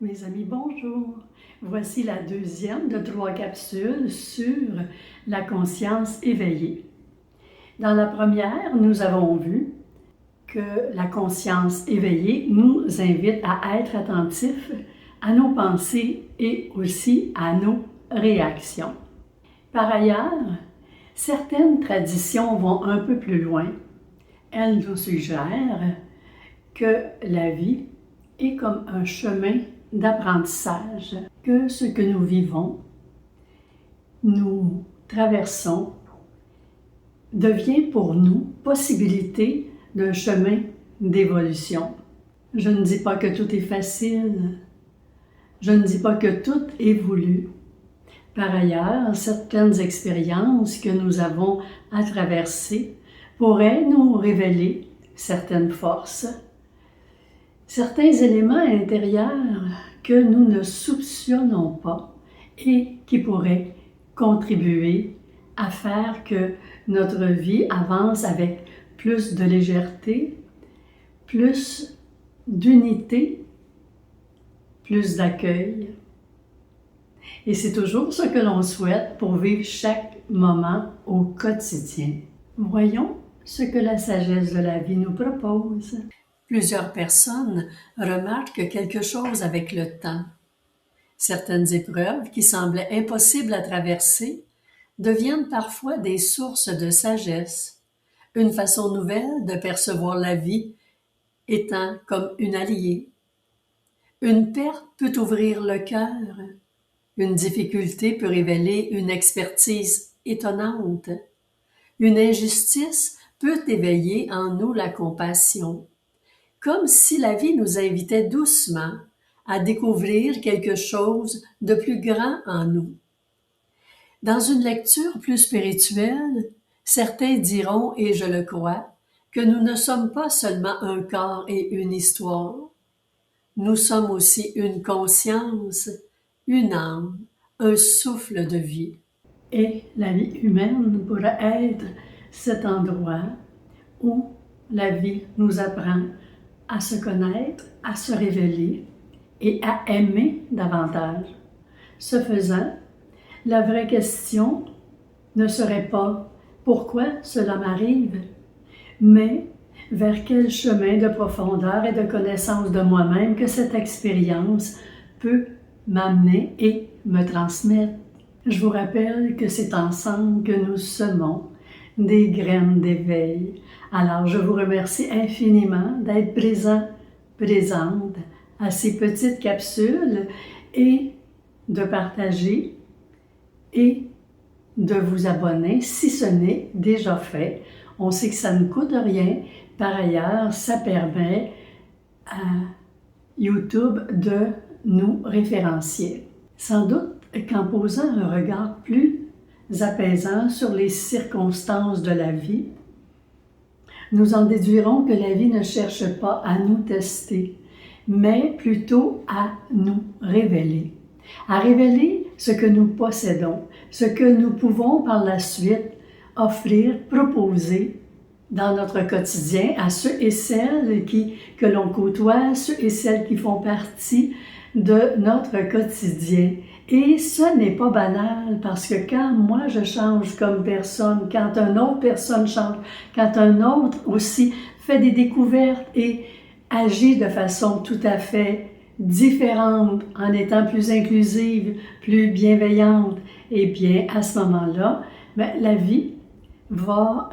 Mes amis, bonjour! Voici la deuxième de 3 capsules sur la conscience éveillée. Dans la première, nous avons vu que la conscience éveillée nous invite à être attentifs à nos pensées et aussi à nos réactions. Par ailleurs, certaines traditions vont un peu plus loin. Elles nous suggèrent que la vie est comme un chemin d'apprentissage, que ce que nous vivons, nous traversons, devient pour nous possibilité d'un chemin d'évolution. Je ne dis pas que tout est facile, je ne dis pas que tout est voulu. Par ailleurs, certaines expériences que nous avons à traverser pourraient nous révéler certaines forces, certains éléments intérieurs que nous ne soupçonnons pas et qui pourraient contribuer à faire que notre vie avance avec plus de légèreté, plus d'unité, plus d'accueil. Et c'est toujours ce que l'on souhaite pour vivre chaque moment au quotidien. Voyons ce que la sagesse de la vie nous propose. Plusieurs personnes remarquent quelque chose avec le temps. Certaines épreuves qui semblaient impossibles à traverser deviennent parfois des sources de sagesse, une façon nouvelle de percevoir la vie étant comme une alliée. Une perte peut ouvrir le cœur, une difficulté peut révéler une expertise étonnante, une injustice peut éveiller en nous la compassion. Comme si la vie nous invitait doucement à découvrir quelque chose de plus grand en nous. Dans une lecture plus spirituelle, certains diront, et je le crois, que nous ne sommes pas seulement un corps et une histoire. Nous sommes aussi une conscience, une âme, un souffle de vie. Et la vie humaine pourrait être cet endroit où la vie nous apprend à se connaître, à se révéler et à aimer davantage. Ce faisant, la vraie question ne serait pas « pourquoi cela m'arrive ?» mais « vers quel chemin de profondeur et de connaissance de moi-même que cette expérience peut m'amener et me transmettre. » Je vous rappelle que c'est ensemble que nous semons des graines d'éveil. Alors, je vous remercie infiniment d'être présente à ces petites capsules et de partager et de vous abonner si ce n'est déjà fait. On sait que ça ne coûte rien. Par ailleurs, ça permet à YouTube de nous référencier. Sans doute qu'en posant un regard plus apaisant sur les circonstances de la vie, nous en déduirons que la vie ne cherche pas à nous tester, mais plutôt à nous révéler. À révéler ce que nous possédons, ce que nous pouvons par la suite offrir, proposer dans notre quotidien à ceux et celles que l'on côtoie, ceux et celles qui font partie de notre quotidien. Et ce n'est pas banal parce que quand moi je change comme personne, quand une autre personne change, quand un autre aussi fait des découvertes et agit de façon tout à fait différente, en étant plus inclusive, plus bienveillante, et bien à ce moment-là, la vie va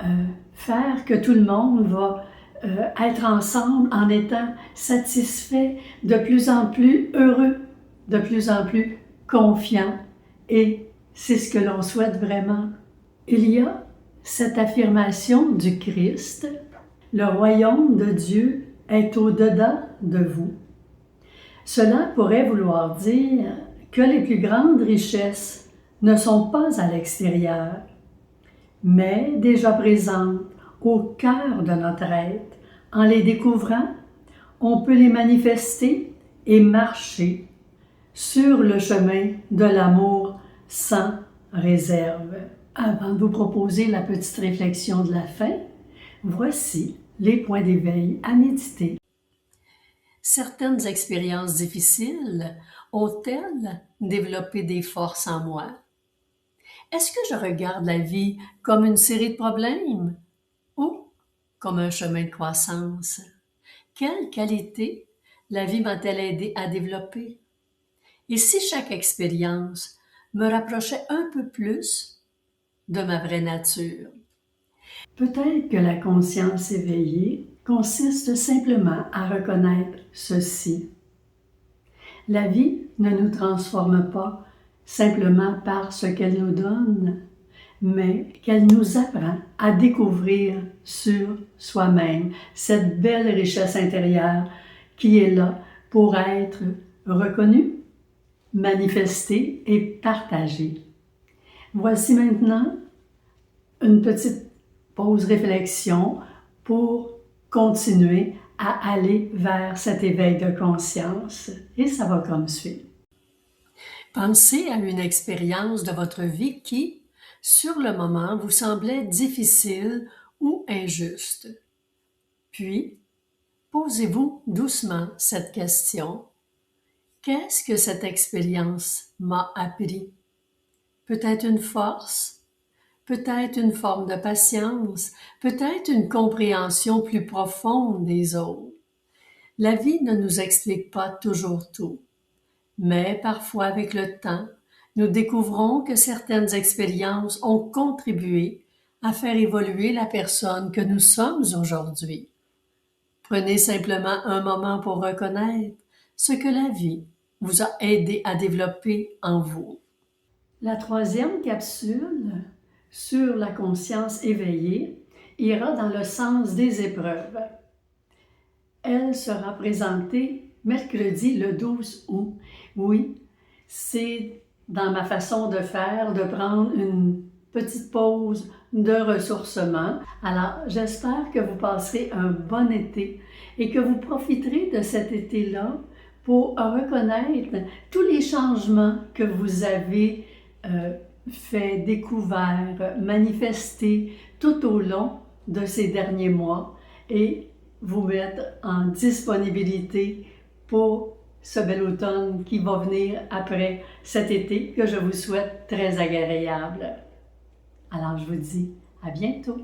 faire que tout le monde va être ensemble en étant satisfait, de plus en plus heureux, de plus en plus confiant, et c'est ce que l'on souhaite vraiment. Il y a cette affirmation du Christ, « Le royaume de Dieu est au-dedans de vous ». Cela pourrait vouloir dire que les plus grandes richesses ne sont pas à l'extérieur, mais déjà présentes au cœur de notre être. En les découvrant, on peut les manifester et marcher sur le chemin de l'amour sans réserve. Avant de vous proposer la petite réflexion de la fin, voici les points d'éveil à méditer. Certaines expériences difficiles ont-elles développé des forces en moi? Est-ce que je regarde la vie comme une série de problèmes ou comme un chemin de croissance? Quelle qualité la vie m'a-t-elle aidé à développer? Et si chaque expérience me rapprochait un peu plus de ma vraie nature? Peut-être que la conscience éveillée consiste simplement à reconnaître ceci. La vie ne nous transforme pas simplement par ce qu'elle nous donne, mais qu'elle nous apprend à découvrir sur soi-même cette belle richesse intérieure qui est là pour être reconnue, manifestée et partagée. Voici maintenant une petite pause réflexion pour continuer à aller vers cet éveil de conscience. Et ça va comme suit. Pensez à une expérience de votre vie qui, sur le moment, vous semblait difficile ou injuste. Puis, posez-vous doucement cette question. Qu'est-ce que cette expérience m'a appris? Peut-être une force, peut-être une forme de patience, peut-être une compréhension plus profonde des autres. La vie ne nous explique pas toujours tout, mais parfois avec le temps, nous découvrons que certaines expériences ont contribué à faire évoluer la personne que nous sommes aujourd'hui. Prenez simplement un moment pour reconnaître ce que la vie vous a aidé à développer en vous. La troisième capsule sur la conscience éveillée ira dans le sens des épreuves. Elle sera présentée mercredi le 12 août. Oui, c'est dans ma façon de faire, de prendre une petite pause de ressourcement. Alors, j'espère que vous passerez un bon été et que vous profiterez de cet été-là pour reconnaître tous les changements que vous avez fait, découvert, manifesté tout au long de ces derniers mois et vous mettre en disponibilité pour ce bel automne qui va venir après cet été que je vous souhaite très agréable. Alors je vous dis à bientôt.